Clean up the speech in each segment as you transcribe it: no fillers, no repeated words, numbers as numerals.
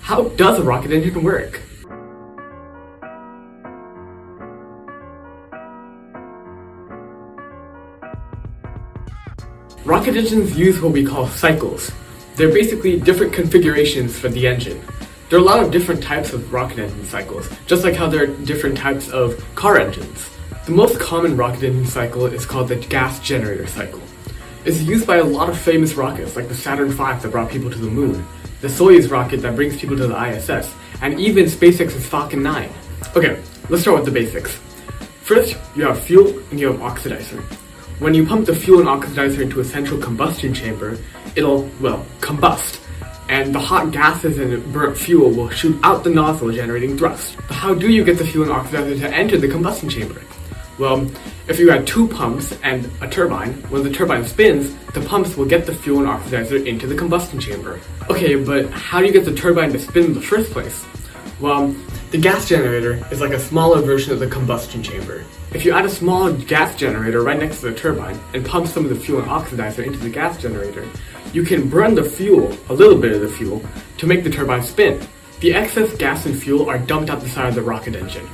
how does a rocket engine work? Rocket engines use what we call cycles. They're basically different configurations for the engine. There are a lot of different types of rocket engine cycles, just like how there are different types of car engines. The most common rocket engine cycle is called the gas generator cycle. It's used by a lot of famous rockets like the Saturn V that brought people to the moon, the Soyuz rocket that brings people to the ISS, and even SpaceX's Falcon 9. Okay, let's start with the basics. First, you have fuel and you have oxidizer. When you pump the fuel and oxidizer into a central combustion chamber, it'll, combust, and the hot gases and burnt fuel will shoot out the nozzle, generating thrust. But how do you get the fuel and oxidizer to enter the combustion chamber? Well, if you had two pumps and a turbine, when the turbine spins, the pumps will get the fuel and oxidizer into the combustion chamber. Okay, but how do you get the turbine to spin in the first place? Well, the gas generator is like a smaller version of the combustion chamber. If you add a small gas generator right next to the turbine and pump some of the fuel and oxidizer into the gas generator, you can burn the fuel, a little bit of the fuel, to make the turbine spin. The excess gas and fuel are dumped out the side of the rocket engine.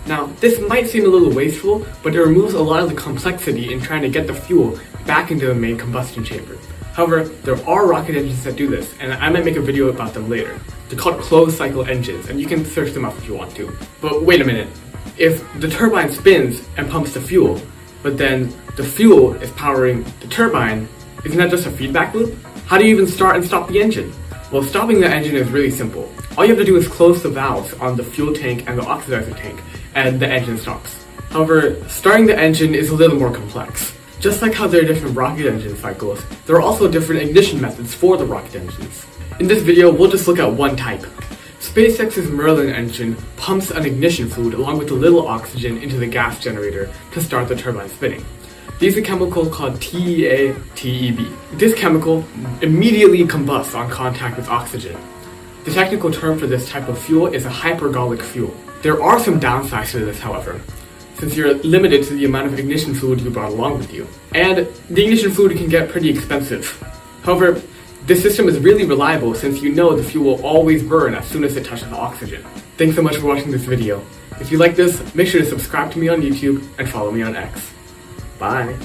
Now, this might seem a little wasteful, but it removes a lot of the complexity in trying to get the fuel back into the main combustion chamber. However, there are rocket engines that do this, and I might make a video about them later. They're called closed-cycle engines, and you can search them up if you want to. But wait a minute. If the turbine spins and pumps the fuel, but then the fuel is powering the turbine, isn't that just a feedback loop? How do you even start and stop the engine? Well, stopping the engine is really simple. All you have to do is close the valves on the fuel tank and the oxidizer tank, and the engine stops. However, starting the engine is a little more complex. Just like how there are different rocket engine cycles, there are also different ignition methods for the rocket engines. In this video, we'll just look at one type. SpaceX's Merlin engine pumps an ignition fluid along with a little oxygen into the gas generator to start the turbine spinning. They use a chemical called TEA-TEB. This chemical immediately combusts on contact with oxygen. The technical term for this type of fuel is a hypergolic fuel. There are some downsides to this, however, since you're limited to the amount of ignition fluid you brought along with you. And the ignition fluid can get pretty expensive. However, this system is really reliable since you know the fuel will always burn as soon as it touches oxygen. Thanks so much for watching this video. If you like this, make sure to subscribe to me on YouTube and follow me on X. Bye!